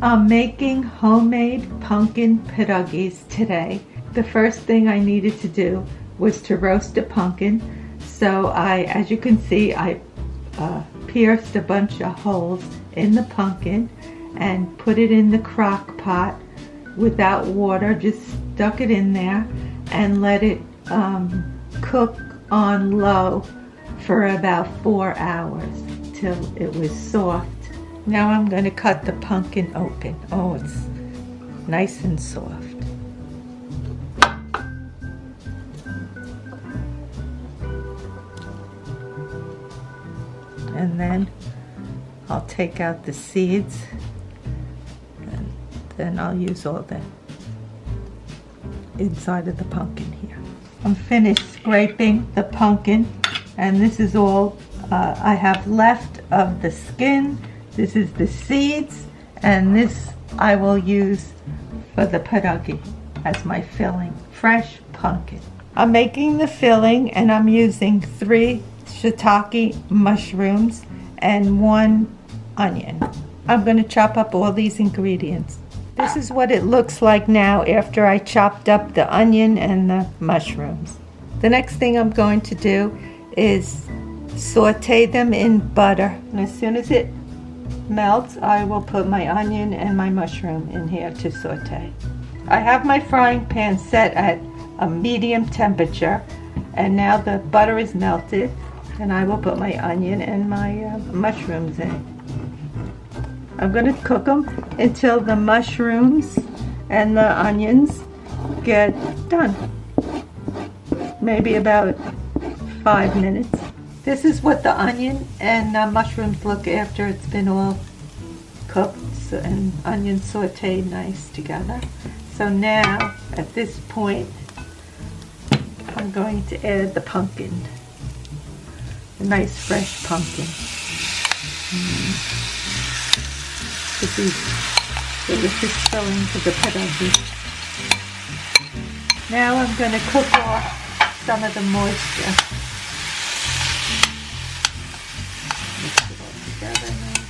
I'm making homemade pumpkin pierogies today. The first thing I needed to do was to roast a pumpkin. So as you can see, I pierced a bunch of holes in the pumpkin and put it in the crock pot without water. Just stuck it in there and let it cook on low for about 4 hours till it was soft. Now I'm going to cut the pumpkin open. Oh, it's nice and soft. And then I'll take out the seeds, and then I'll use all the inside of the pumpkin here. I'm finished scraping the pumpkin, and this is all I have left of the skin. This is the seeds, and this I will use for the pierogi as my filling. Fresh pumpkin. I'm making the filling, and I'm using 3 shiitake mushrooms and 1 onion. I'm going to chop up all these ingredients. This is what it looks like now after I chopped up the onion and the mushrooms. The next thing I'm going to do is saute them in butter. And as soon as it melts, I will put my onion and my mushroom in here to saute. I have my frying pan set at a medium temperature, and now the butter is melted, and I will put my onion and my mushrooms in. I'm going to cook them until the mushrooms and the onions get done. Maybe about 5 minutes. This is what the onion and mushrooms look after it's been all cooked and onion sauteed nice together. So now, at this point, I'm going to add the pumpkin. A nice fresh pumpkin. Put these delicious fillings of the pierogi. Now I'm going to cook off some of the moisture. Mix it all together now.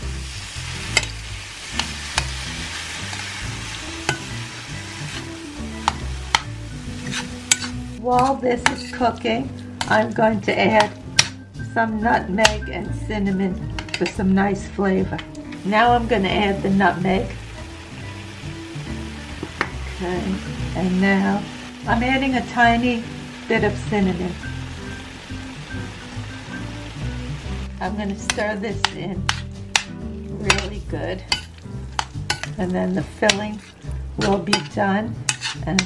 While this is cooking, I'm going to add some nutmeg and cinnamon for some nice flavor. Now I'm going to add the nutmeg. Okay, and now I'm adding a tiny bit of cinnamon. I'm going to stir this in really good, and then the filling will be done, and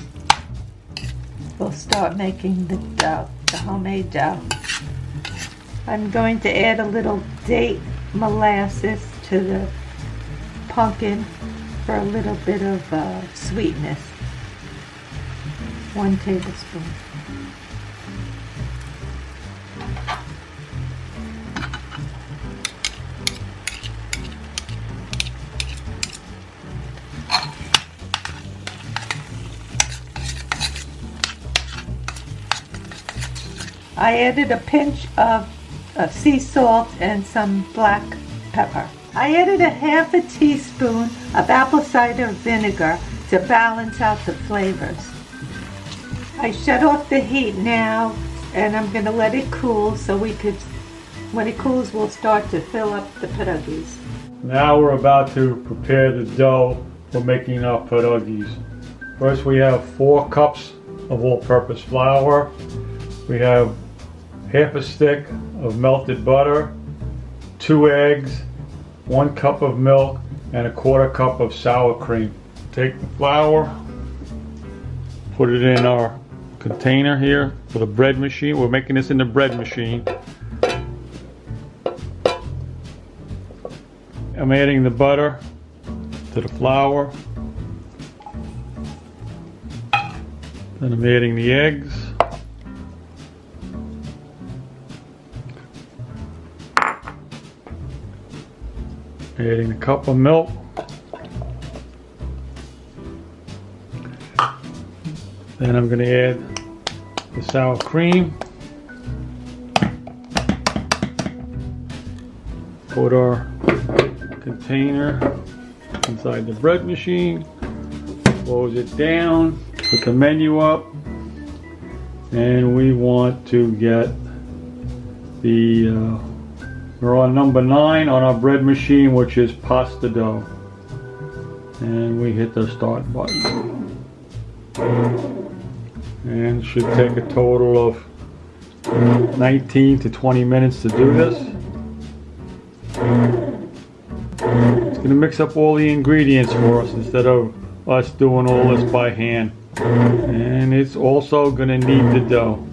we'll start making the dough, the homemade dough. I'm going to add a little date molasses to the pumpkin for a little bit of sweetness. 1 tablespoon. I added a pinch of sea salt and some black pepper. I added a ½ teaspoon of apple cider vinegar to balance out the flavors. I shut off the heat now, and I'm going to let it cool so when it cools, we'll start to fill up the pierogies. Now we're about to prepare the dough for making our pierogies. First we have 4 cups of all-purpose flour. We have ½ stick of melted butter, 2 eggs, 1 cup of milk, and ¼ cup of sour cream. Take the flour, put it in our container here for the bread machine. We're making this in the bread machine. I'm adding the butter to the flour. Then I'm adding the eggs. Adding a cup of milk. Then I'm going to add the sour cream. Put our container inside the bread machine. Close it down, put the menu up, and we want to get the, we're on number 9 on our bread machine, which is pasta dough. And we hit the start button. And it should take a total of 19 to 20 minutes to do this. It's going to mix up all the ingredients for us instead of us doing all this by hand. And it's also going to knead the dough.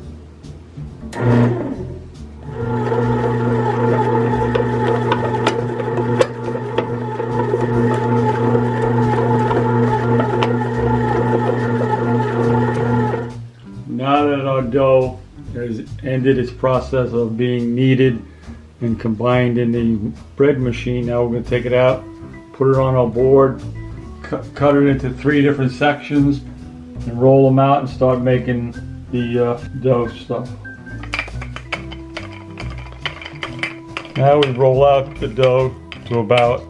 Now that our dough has ended its process of being kneaded and combined in the bread machine, now we're going to take it out, put it on our board, cut it into 3 different sections, and roll them out and start making the dough stuff. Now we roll out the dough to about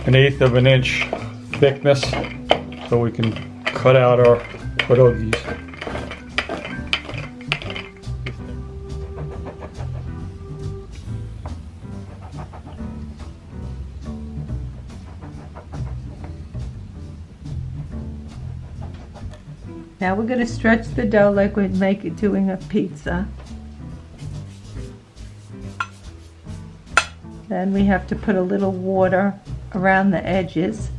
1/8 of an inch thickness so we can cut out our pierogies. Now we're going to stretch the dough like we'd doing a pizza. Then we have to put a little water around the edges.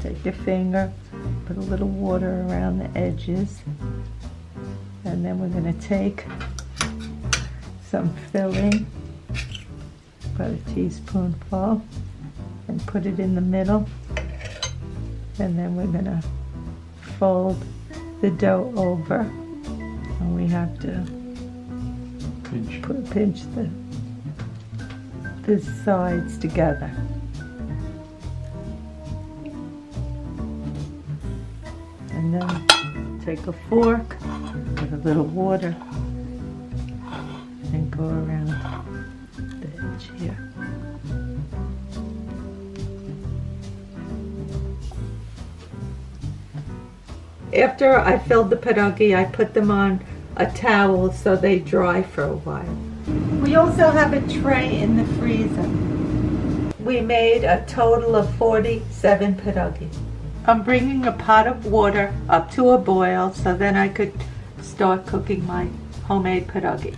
Take your finger, put a little water around the edges. And then we're going to take some filling, about a teaspoonful, and put it in the middle. And then we're going to fold the dough over, and we have to pinch the sides together. And then take a fork with a little water and go around the edge here. After I filled the pierogi, I put them on a towel so they dry for a while. We also have a tray in the freezer. We made a total of 47 pierogi. I'm bringing a pot of water up to a boil so then I could start cooking my homemade pierogi.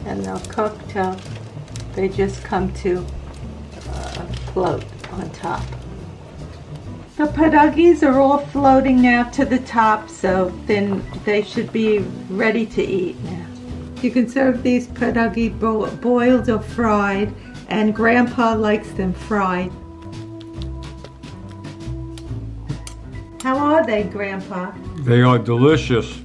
And they'll cook till they just come to float on top. The pierogies are all floating now to the top, so then they should be ready to eat now. You can serve these pierogi boiled or fried, and Grandpa likes them fried. How are they, Grandpa? They are delicious.